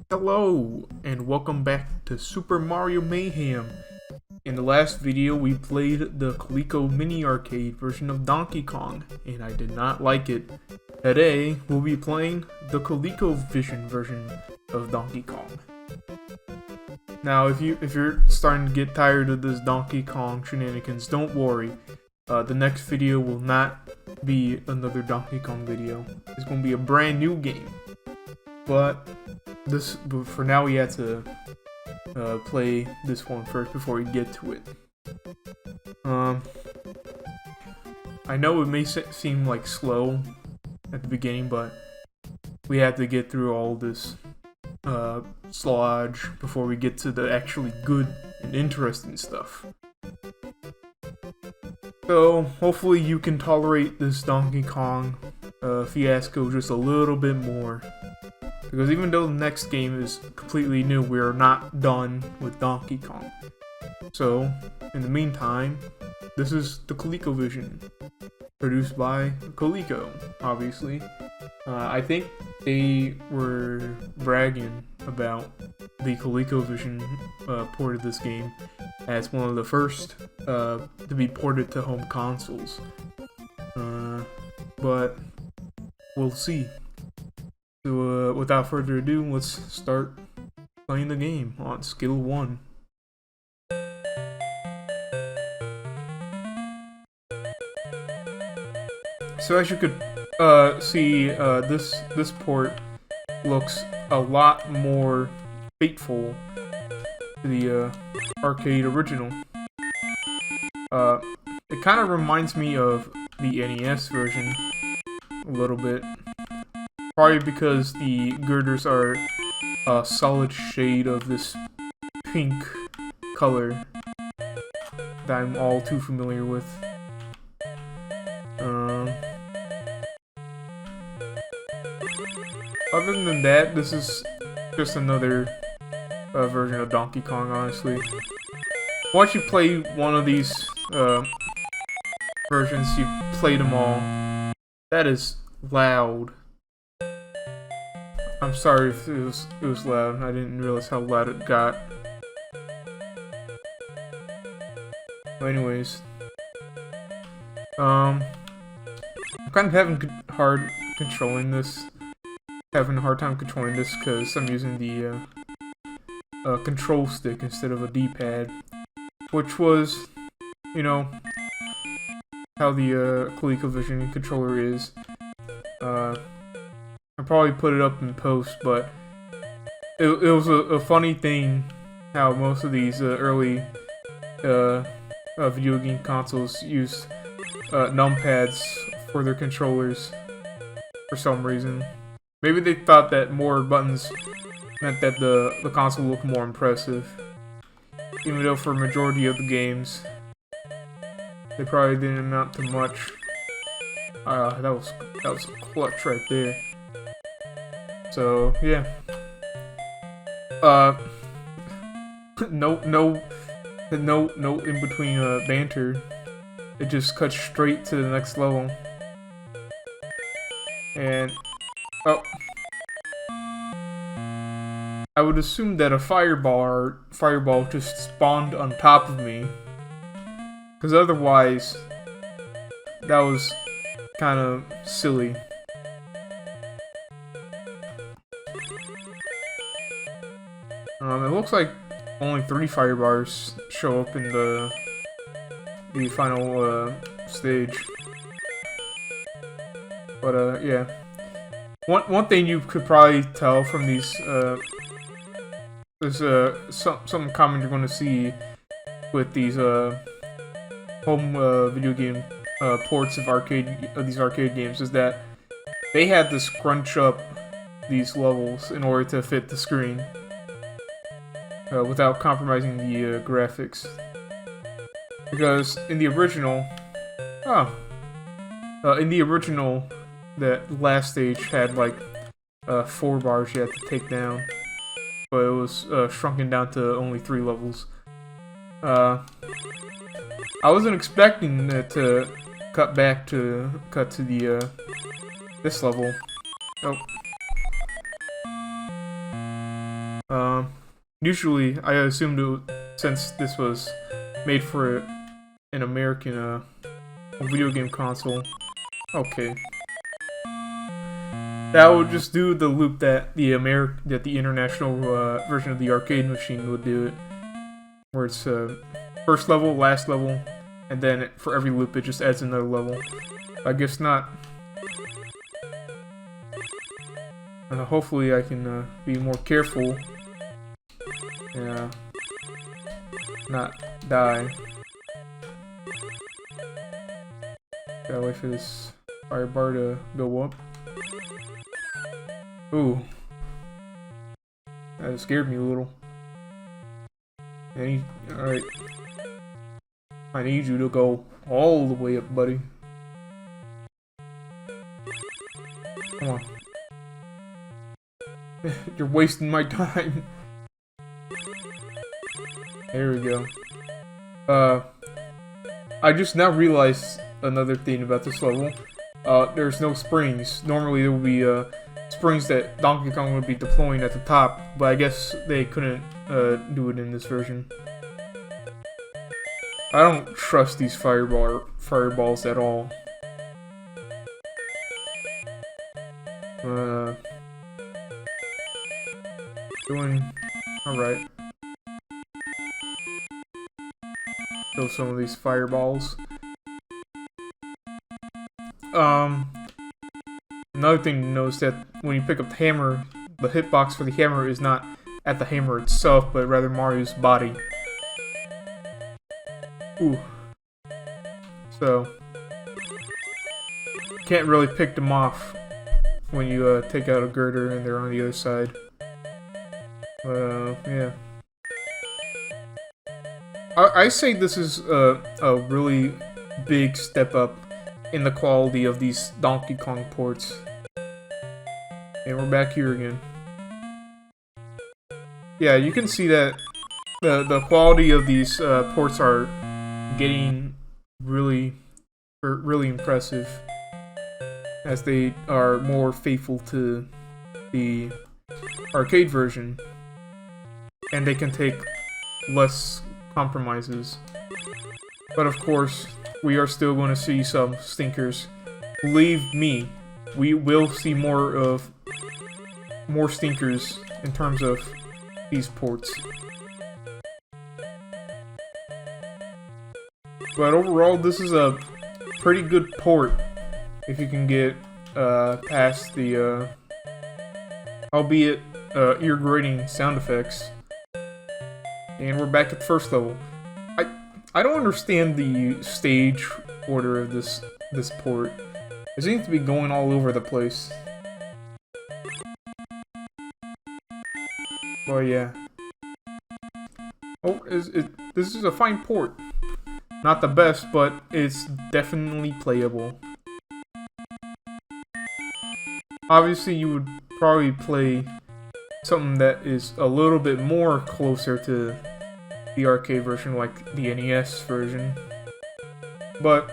Hello, and welcome back to Super Mario Mayhem. In the last video, we played the Coleco mini arcade version of Donkey Kong, and I did not like it. Today, we'll be playing the Colecovision version of Donkey Kong. Now, if you're starting to get tired of this Donkey Kong shenanigans, don't worry. The next video will not be another Donkey Kong video. It's going to be a brand new game. But for now, we had to play this one first before we get to it. I know it may seem like slow at the beginning, but we had to get through all this sludge before we get to the actually good and interesting stuff. So hopefully you can tolerate this Donkey Kong fiasco just a little bit more. Because even though the next game is completely new, we are not done with Donkey Kong. So, in the meantime, this is the ColecoVision, produced by Coleco, obviously. I think they were bragging about the ColecoVision port of this game as one of the first to be ported to home consoles. But we'll see. So, without further ado, let's start playing the game on skill 1. So as you could see, this port looks a lot more faithful to the arcade original. It kind of reminds me of the NES version a little bit. Probably because the girders are a solid shade of this pink color that I'm all too familiar with. Other than that, this is just another version of Donkey Kong, honestly. Once you play one of these versions, you play them all. That is loud. I'm sorry if it was loud. I didn't realize how loud it got. But anyways, I'm kind of having a hard time controlling this because I'm using the control stick instead of a D-pad, which was, you know, how the ColecoVision controller is. I'll probably put it up in post, but it was a funny thing how most of these early video game consoles used numpads for their controllers for some reason. Maybe they thought that more buttons meant that the console looked more impressive. Even though for a majority of the games, they probably didn't amount to much. That was clutch right there. So yeah. No in between banter. It just cuts straight to the next level. And I would assume that a fireball just spawned on top of me. Because otherwise, that was kind of silly. It looks like only 3 fire bars show up in the final stage. But yeah. One thing you could probably tell from these there's some common you're going to see with these home video game ports of these arcade games is that they had to scrunch up these levels in order to fit the screen. Without compromising the graphics. Because in the original... that last stage had like 4 bars you had to take down. But it was shrunken down to only 3 levels. I wasn't expecting it to cut to the this level. Oh. Usually, I assumed since this was made for an American video game console. Okay. That would just do the loop that the international version of the arcade machine would do it, where it's first level, last level, and then for every loop it just adds another level. I guess not. Hopefully I can be more careful. Yeah. Not die. Gotta wait for this fire bar to go up. Ooh. That scared me a little. Alright. I need you to go all the way up, buddy. Come on. You're wasting my time. There we go. I just now realized another thing about this level. There's no springs. Normally there would be springs that Donkey Kong would be deploying at the top, but I guess they couldn't do it in this version. I don't trust these fireballs at all. Doing alright. Kill some of these fireballs. Another thing to notice that when you pick up the hammer, the hitbox for the hammer is not at the hammer itself, but rather Mario's body. Ooh. So, can't really pick them off when you take out a girder and they're on the other side. Yeah. I say this is a really big step up in the quality of these Donkey Kong ports. And we're back here again. Yeah, you can see that the quality of these ports are getting really impressive as they are more faithful to the arcade version, and they can take less compromises. But of course, we are still going to see some stinkers. Believe me, we will see more stinkers in terms of these ports. But overall, this is a pretty good port if you can get past the albeit ear-grating sound effects. And we're back at the first level. I don't understand the stage order of this port. It seems to be going all over the place. Oh yeah. Oh, this is a fine port. Not the best, but it's definitely playable. Obviously, you would probably play something that is a little bit more closer to the arcade version, like the NES version. But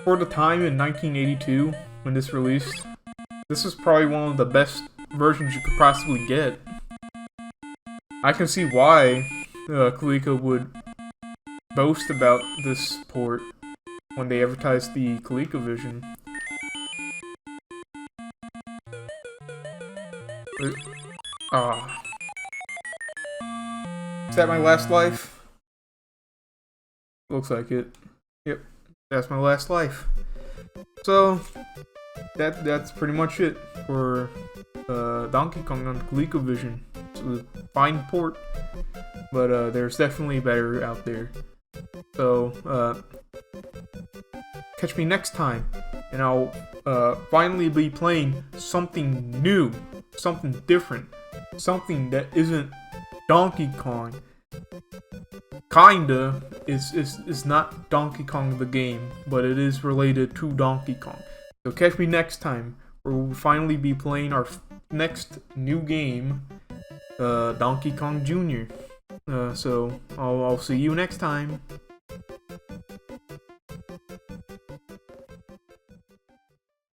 for the time in 1982, when this released, this is probably one of the best versions you could possibly get. I can see why Coleco would boast about this port when they advertised the Colecovision. Is that my last life? Looks like it. Yep, that's my last life. So that's pretty much it for Donkey Kong on Colecovision. It's a fine port, but there's definitely better out there. So catch me next time, and I'll finally be playing something new, something different, something that isn't Donkey Kong. Kinda is not Donkey Kong the game, but it is related to Donkey Kong. So catch me next time, where we'll finally be playing our next new game, Donkey Kong Jr. So I'll see you next time.